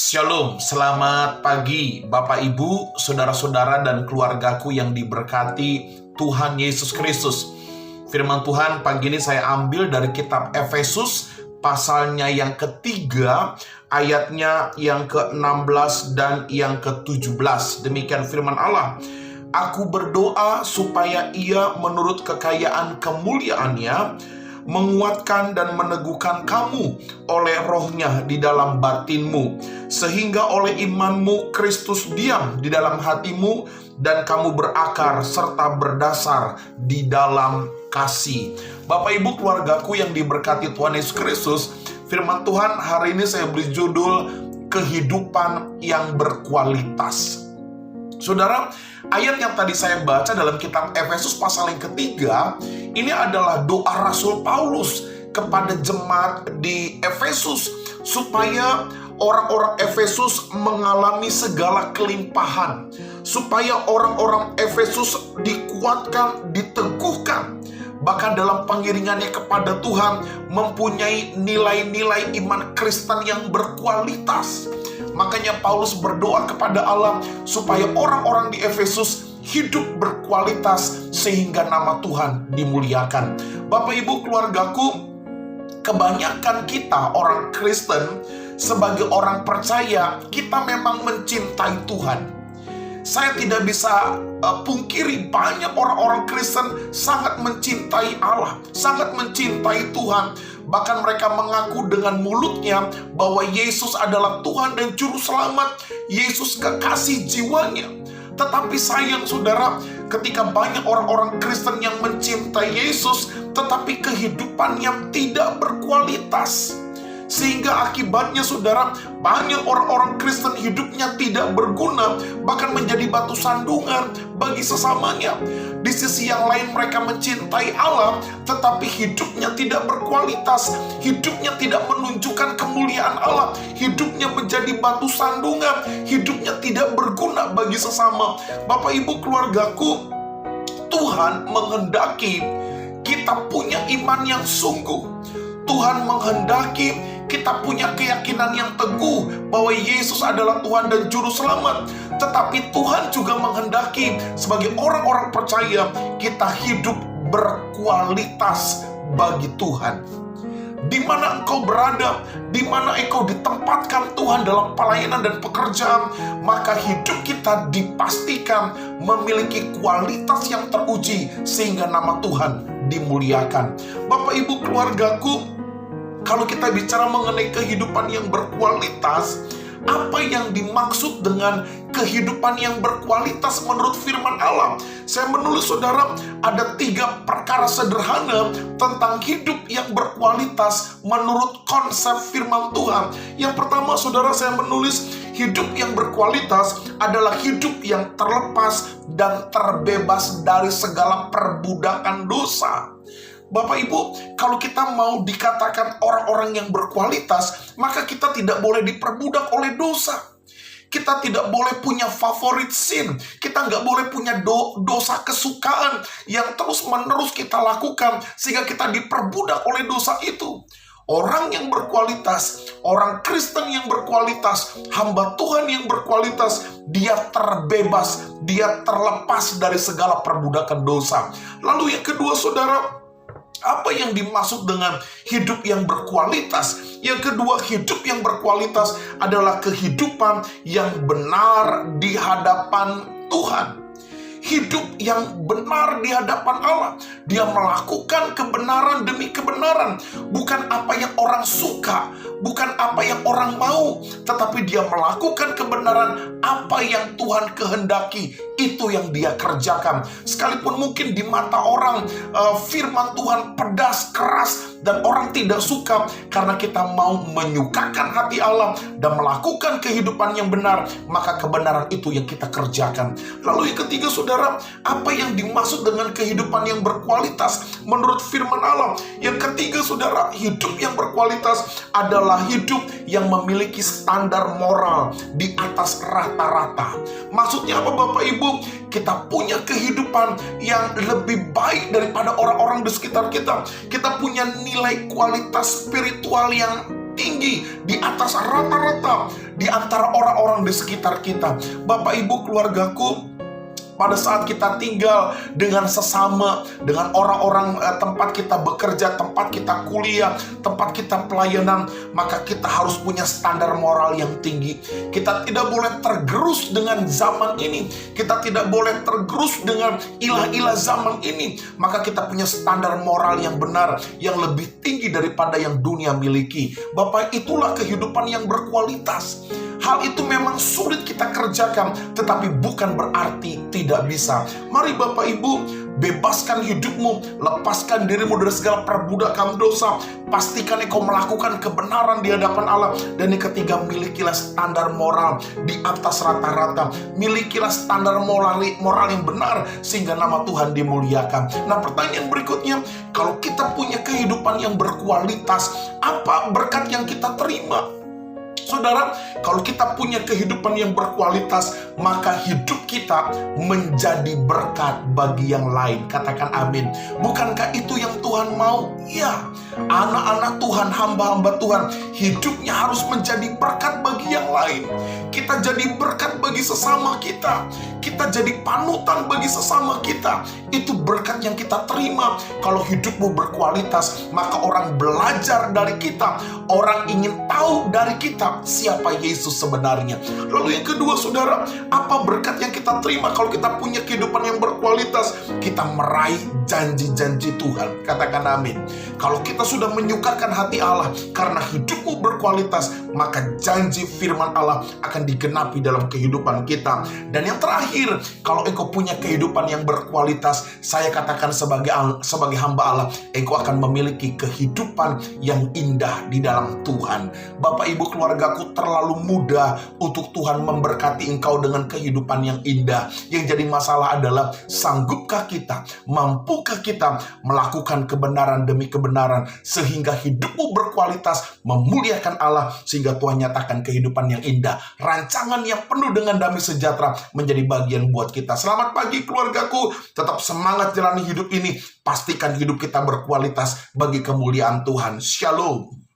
Shalom, selamat pagi Bapak Ibu, saudara-saudara dan keluargaku yang diberkati Tuhan Yesus Kristus. Firman Tuhan pagi ini saya ambil dari kitab Efesus, pasalnya yang ketiga, ayatnya yang ke-16 dan yang ke-17. Demikian firman Allah. Aku berdoa supaya ia menurut kekayaan kemuliaannya menguatkan dan meneguhkan kamu oleh rohnya di dalam batinmu, sehingga oleh imanmu Kristus diam di dalam hatimu dan kamu berakar serta berdasar di dalam kasih. Bapak Ibu keluargaku yang diberkati Tuhan Yesus Kristus, firman Tuhan hari ini saya beri judul kehidupan yang berkualitas. Saudara, ayat yang tadi saya baca dalam kitab Efesus pasal yang ketiga, ini adalah doa Rasul Paulus kepada jemaat di Efesus supaya orang-orang Efesus mengalami segala kelimpahan, supaya orang-orang Efesus dikuatkan, diteguhkan, bahkan dalam pengiringannya kepada Tuhan mempunyai nilai-nilai iman Kristen yang berkualitas. Makanya Paulus berdoa kepada Allah supaya orang-orang di Efesus hidup berkualitas sehingga nama Tuhan dimuliakan. Bapak Ibu keluargaku, kebanyakan kita orang Kristen sebagai orang percaya, kita memang mencintai Tuhan. Saya tidak bisa pungkiri banyak orang-orang Kristen sangat mencintai Allah, sangat mencintai Tuhan. Bahkan mereka mengaku dengan mulutnya bahwa Yesus adalah Tuhan dan Juru Selamat, Yesus kekasih jiwanya. Tetapi sayang saudara, ketika banyak orang-orang Kristen yang mencintai Yesus, tetapi kehidupannya tidak berkualitas. Sehingga akibatnya saudara, banyak orang-orang Kristen hidupnya tidak berguna, bahkan menjadi batu sandungan bagi sesamanya. Di sisi yang lain mereka mencintai Allah, tetapi hidupnya tidak berkualitas, hidupnya tidak menunjukkan kemuliaan Allah, hidupnya menjadi batu sandungan, hidupnya tidak berguna bagi sesama. Bapak Ibu keluargaku, Tuhan menghendaki kita punya iman yang sungguh. Tuhan menghendaki kita punya keyakinan yang teguh bahwa Yesus adalah Tuhan dan Juru Selamat. Tetapi Tuhan juga menghendaki sebagai orang-orang percaya kita hidup berkualitas bagi Tuhan. Di mana engkau berada, di mana engkau ditempatkan Tuhan dalam pelayanan dan pekerjaan, maka hidup kita dipastikan memiliki kualitas yang teruji sehingga nama Tuhan dimuliakan. Bapak Ibu keluargaku, kalau kita bicara mengenai kehidupan yang berkualitas, apa yang dimaksud dengan kehidupan yang berkualitas menurut firman Allah? Saya menulis saudara, ada 3 perkara sederhana tentang hidup yang berkualitas menurut konsep firman Tuhan. Yang pertama saudara, saya menulis hidup yang berkualitas adalah hidup yang terlepas dan terbebas dari segala perbudakan dosa. Bapak Ibu, kalau kita mau dikatakan orang-orang yang berkualitas, maka kita tidak boleh diperbudak oleh dosa. Kita tidak boleh punya favorit sin. Kita nggak boleh punya dosa kesukaan yang terus-menerus kita lakukan sehingga kita diperbudak oleh dosa itu. Orang yang berkualitas, orang Kristen yang berkualitas, hamba Tuhan yang berkualitas, dia terbebas, dia terlepas dari segala perbudakan dosa. Lalu yang kedua saudara, apa yang dimaksud dengan hidup yang berkualitas? Yang kedua, hidup yang berkualitas adalah kehidupan yang benar di hadapan Tuhan. Hidup yang benar di hadapan Allah. Dia melakukan kebenaran demi kebenaran. Bukan apa yang orang suka, bukan apa yang orang mau, tetapi dia melakukan kebenaran apa yang Tuhan kehendaki. Itu yang dia kerjakan. Sekalipun mungkin di mata orang firman Tuhan pedas, keras, dan orang tidak suka, karena kita mau menyukakan hati Allah dan melakukan kehidupan yang benar, maka kebenaran itu yang kita kerjakan. Lalu yang ketiga saudara, apa yang dimaksud dengan kehidupan yang berkualitas menurut firman Allah? Yang ketiga saudara, hidup yang berkualitas adalah hidup yang memiliki standar moral di atas rata-rata. Maksudnya apa Bapak Ibu? Kita punya kehidupan yang lebih baik daripada orang-orang di sekitar kita. Kita punya nilai kualitas spiritual yang tinggi, di atas rata-rata, di antara orang-orang di sekitar kita. Bapak Ibu keluargaku, pada saat kita tinggal dengan sesama, dengan orang-orang tempat kita bekerja, tempat kita kuliah, tempat kita pelayanan, maka kita harus punya standar moral yang tinggi. Kita tidak boleh tergerus dengan zaman ini. Kita tidak boleh tergerus dengan ilah-ilah zaman ini. Maka kita punya standar moral yang benar, yang lebih tinggi daripada yang dunia miliki. Bapak, itulah kehidupan yang berkualitas. Hal itu memang sulit kita kerjakan, tetapi bukan berarti tidak bisa. Mari Bapak Ibu, bebaskan hidupmu, lepaskan dirimu dari segala perbudakan dosa. Pastikan engkau melakukan kebenaran di hadapan Allah. Dan yang ketiga, milikilah standar moral di atas rata-rata. Milikilah standar moral yang benar, sehingga nama Tuhan dimuliakan. Nah, pertanyaan berikutnya, kalau kita punya kehidupan yang berkualitas, apa berkat yang kita terima? Saudara, kalau kita punya kehidupan yang berkualitas, maka hidup kita menjadi berkat bagi yang lain. Katakan amin. Bukankah itu yang Tuhan mau? Ya, anak-anak Tuhan, hamba-hamba Tuhan, hidupnya harus menjadi berkat bagi yang lain. Kita jadi berkat bagi sesama kita. Kita jadi panutan bagi sesama kita. Itu berkat yang kita terima. Kalau hidupmu berkualitas, maka orang belajar dari kita. Orang ingin tahu dari kita siapa Yesus sebenarnya. Lalu yang kedua, saudara, apa berkat yang kita terima kalau kita punya kehidupan yang berkualitas? Kita meraih janji-janji Tuhan. Katakan amin. Kalau kita sudah menyukakan hati Allah karena hidupmu berkualitas, maka janji firman Allah akan digenapi dalam kehidupan kita. Dan yang terakhir, kalau engkau punya kehidupan yang berkualitas, saya katakan sebagai hamba Allah, engkau akan memiliki kehidupan yang indah di dalam Tuhan. Bapak Ibu keluargaku, terlalu mudah untuk Tuhan memberkati engkau dengan kehidupan yang indah. Yang jadi masalah adalah, sanggupkah kita, mampukah kita melakukan kebenaran demi kebenaran, sehingga hidupmu berkualitas, memuliakan Allah, sehingga Tuhan nyatakan kehidupan yang indah, rancangan yang penuh dengan damai sejahtera menjadi bagian buat kita. Selamat pagi keluargaku, tetap semangat jalani hidup ini. Pastikan hidup kita berkualitas bagi kemuliaan Tuhan. Shalom.